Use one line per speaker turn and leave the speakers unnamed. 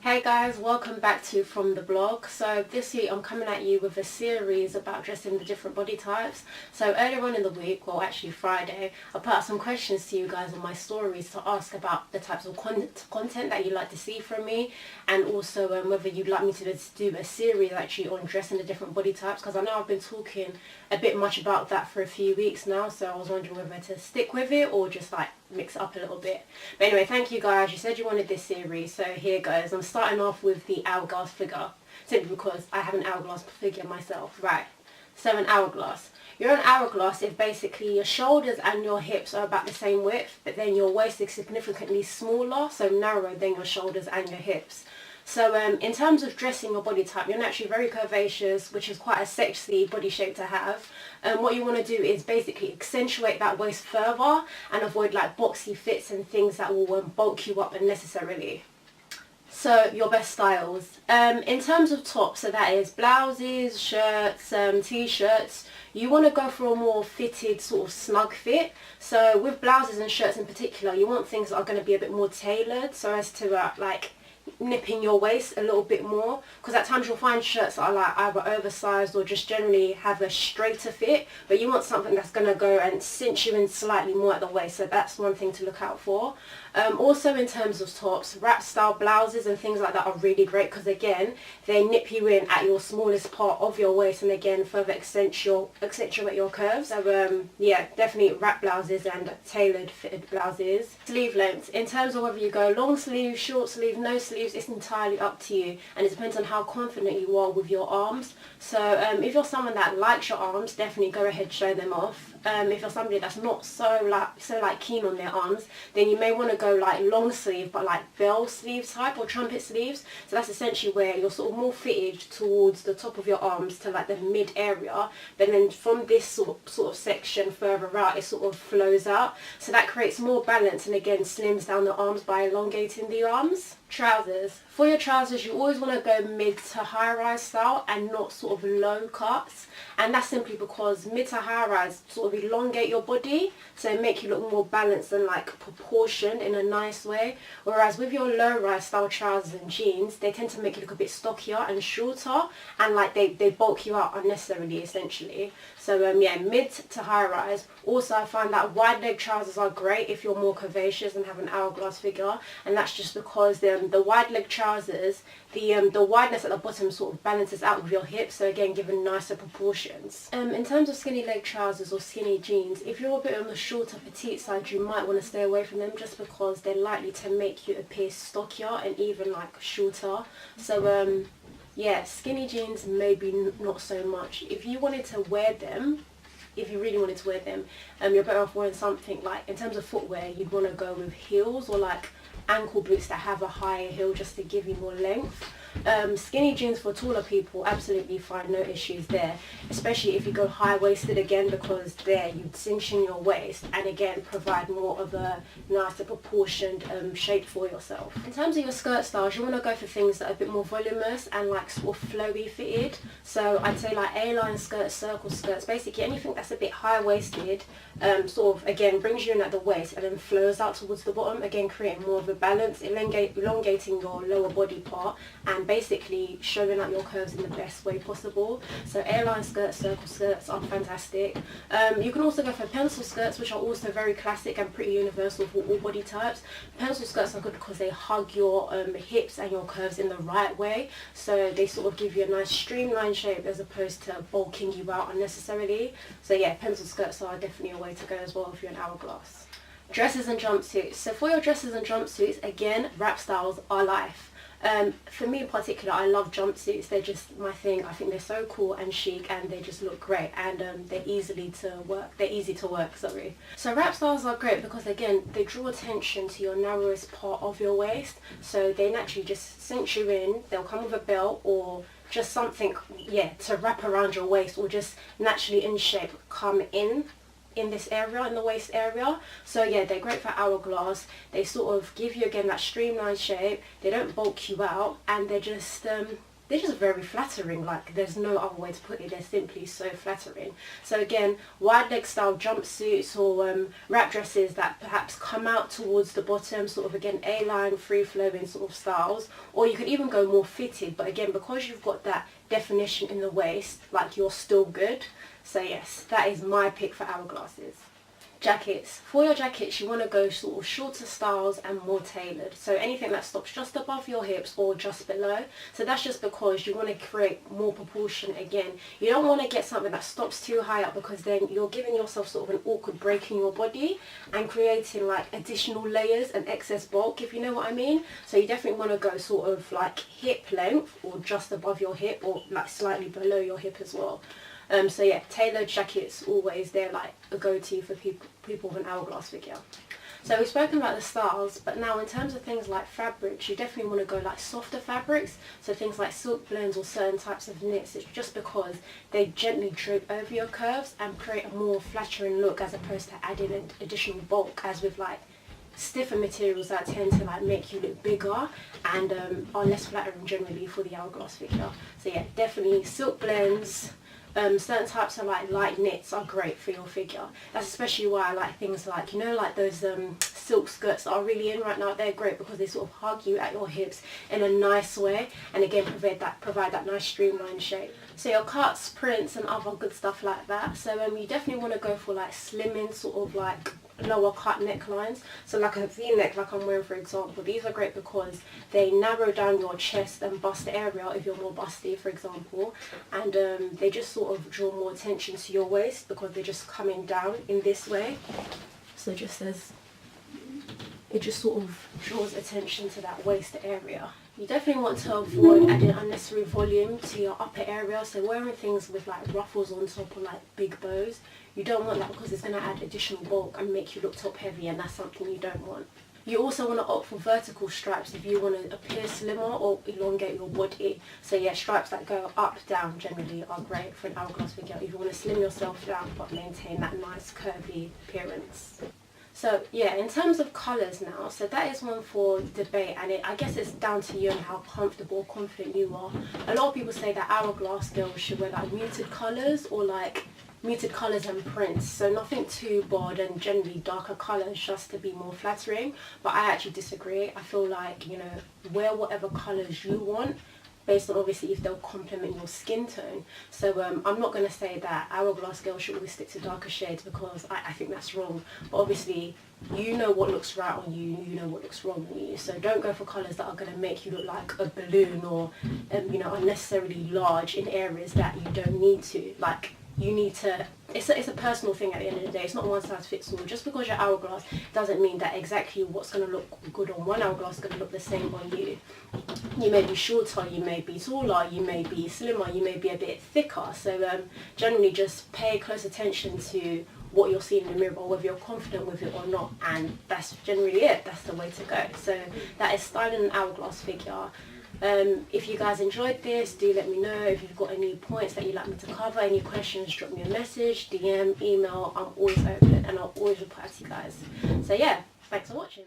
Hey guys, welcome back to From the Blog. So this week I'm coming at you with a series about dressing the different body types. So earlier on in the week, well actually Friday, I put out some questions to you guys on my stories to ask about the types of content that you'd like to see from me, and also whether you'd like me to do a series actually on dressing the different body types, because I know I've been talking a bit much about that for a few weeks now, so I was wondering whether to stick with it or just like mix it up a little bit. But anyway, thank you guys, you said you wanted this series, so here goes. I'm starting off with the hourglass figure, simply because I have an hourglass figure myself. Right, so an hourglass. You're an hourglass if basically your shoulders and your hips are about the same width, but then your waist is significantly smaller, so narrower than your shoulders and your hips. So in terms of dressing your body type, you're naturally very curvaceous, which is quite a sexy body shape to have. What you want to do is basically accentuate that waist further and avoid like boxy fits and things that will bulk you up unnecessarily. So your best styles. In terms of tops, so that is blouses, shirts, t-shirts, you want to go for a more fitted sort of snug fit. So with blouses and shirts in particular, you want things that are going to be a bit more tailored so as to like nipping your waist a little bit more, because at times you'll find shirts that are like either oversized or just generally have a straighter fit, but you want something that's going to go and cinch you in slightly more at the waist, so that's one thing to look out for. Also in terms of tops, wrap style blouses and things like that are really great, because again they nip you in at your smallest part of your waist and again further accentuate your curves. So yeah, definitely wrap blouses and tailored fitted blouses. Sleeve length, in terms of whether you go long sleeve, short sleeve, no sleeves, it's entirely up to you, and it depends on how confident you are with your arms. So if you're someone that likes your arms, definitely go ahead, show them off. If you're somebody that's not so keen on their arms, then you may want to go like long sleeve, but like bell sleeve type or trumpet sleeves. So that's essentially where you're sort of more fitted towards the top of your arms to like the mid area, but then from this sort of section further out it sort of flows out, so that creates more balance and again slims down the arms by elongating the arms. Trousers. For your trousers, you always want to go mid to high rise style and not sort of low cuts, and that's simply because mid to high rise sort of elongate your body, so make you look more balanced and like proportioned in a nice way, whereas with your low rise style trousers and jeans, they tend to make you look a bit stockier and shorter, and like they bulk you out unnecessarily essentially. So yeah, mid to high rise. Also I find that wide leg trousers are great if you're more curvaceous and have an hourglass figure, and that's just because the wide leg trousers, the wideness at the bottom sort of balances out with your hips, so again giving nicer proportions. In terms of skinny leg trousers or skinny jeans, if you're a bit on the shorter petite side, you might want to stay away from them just because they're likely to make you appear stockier and even like shorter. So yeah, skinny jeans maybe not so much. If you wanted to wear them, if you really wanted to wear them, you're better off wearing something like, in terms of footwear, you'd want to go with heels or like ankle boots that have a higher heel just to give you more length. Skinny jeans for taller people, absolutely fine, no issues there, especially if you go high-waisted again, because there you'd cinch in your waist and again provide more of a nicer proportioned shape for yourself. In terms of your skirt styles, you want to go for things that are a bit more voluminous and like sort of flowy fitted. So I'd say like A-line skirts, circle skirts, basically anything that's a bit high-waisted, sort of again brings you in at the waist and then flows out towards the bottom, again creating more of a balance, elongating your lower body part and basically showing out your curves in the best way possible. So A-line skirts, circle skirts are fantastic. You can also go for pencil skirts, which are also very classic and pretty universal for all body types. Pencil skirts are good because they hug your hips and your curves in the right way, so they sort of give you a nice streamlined shape as opposed to bulking you out unnecessarily. So yeah, pencil skirts are definitely a way to go as well if you're an hourglass. Dresses and jumpsuits. So for your dresses and jumpsuits, again, wrap styles are life. For me in particular, I love jumpsuits. They're just my thing. I think they're so cool and chic, and they just look great, and they're easy to work, sorry. So wrap styles are great because again, they draw attention to your narrowest part of your waist, so they naturally just cinch you in. They'll come with a belt or just something, yeah, to wrap around your waist, or just naturally in shape come in this area, in the waist area. So yeah, they're great for hourglass. They sort of give you again that streamlined shape, they don't bulk you out, and they're they're just very flattering. Like, there's no other way to put it. They're simply so flattering. So again, wide leg style jumpsuits or wrap dresses that perhaps come out towards the bottom, sort of again A-line, free flowing sort of styles, or you could even go more fitted, but again, because you've got that definition in the waist, like, you're still good. So yes, that is my pick for hourglasses. Jackets. For your jackets, you want to go sort of shorter styles and more tailored. So anything that stops just above your hips or just below. So that's just because you want to create more proportion again. You don't want to get something that stops too high up, because then you're giving yourself sort of an awkward break in your body and creating like additional layers and excess bulk, if you know what I mean. So you definitely want to go sort of like hip length or just above your hip, or like slightly below your hip as well. So yeah, tailored jackets, always, they're like a go-to for people with an hourglass figure. So we've spoken about the styles, but now in terms of things like fabrics, you definitely want to go like softer fabrics. So things like silk blends or certain types of knits. It's just because they gently drape over your curves and create a more flattering look, as opposed to adding an additional bulk, as with like stiffer materials that tend to like make you look bigger and are less flattering generally for the hourglass figure. So yeah, definitely silk blends. Certain types of like light knits are great for your figure. That's especially why I like things like, you know, like those silk skirts that are really in right now. They're great because they sort of hug you at your hips in a nice way, and again provide that nice streamlined shape. So your cuts, prints and other good stuff like that. So you definitely want to go for like slimming, sort of like lower cut necklines. So like a v-neck like I'm wearing, for example, these are great because they narrow down your chest and bust area if you're more busty, for example, and they just sort of draw more attention to your waist because they're just coming down in this way. So it just sort of draws attention to that waist area. You definitely want to avoid adding unnecessary volume to your upper area, so wearing things with like ruffles on top or like big bows, you don't want that because it's going to add additional bulk and make you look top heavy, and that's something you don't want. You also want to opt for vertical stripes if you want to appear slimmer or elongate your body. So yeah, stripes that go up, down generally are great for an hourglass figure if you want to slim yourself down but maintain that nice curvy appearance. So yeah, in terms of colours now, so that is one for debate, and I guess it's down to you and how comfortable or confident you are. A lot of people say that hourglass girls should wear like muted colours or like muted colours and prints, so nothing too bold and generally darker colours just to be more flattering, but I actually disagree. I feel like, you know, wear whatever colours you want based on obviously if they'll complement your skin tone. So I'm not going to say that hourglass girls should always stick to darker shades, because I think that's wrong, but obviously you know what looks right on you, you know what looks wrong on you, so don't go for colours that are going to make you look like a balloon or you know, unnecessarily large in areas that you don't need to. Like, you need to, it's a personal thing at the end of the day. It's not one size fits all. Just because you're hourglass doesn't mean that exactly what's going to look good on one hourglass is going to look the same on you. You may be shorter, you may be taller, you may be slimmer, you may be a bit thicker. So generally just pay close attention to what you're seeing in the mirror, whether you're confident with it or not, and that's generally it. That's the way to go. So that is styling an hourglass figure. If you guys enjoyed this, do let me know. If you've got any points that you'd like me to cover, any questions, drop me a message, DM, email. I'm always open and I'll always reply to you guys. So yeah, thanks for watching.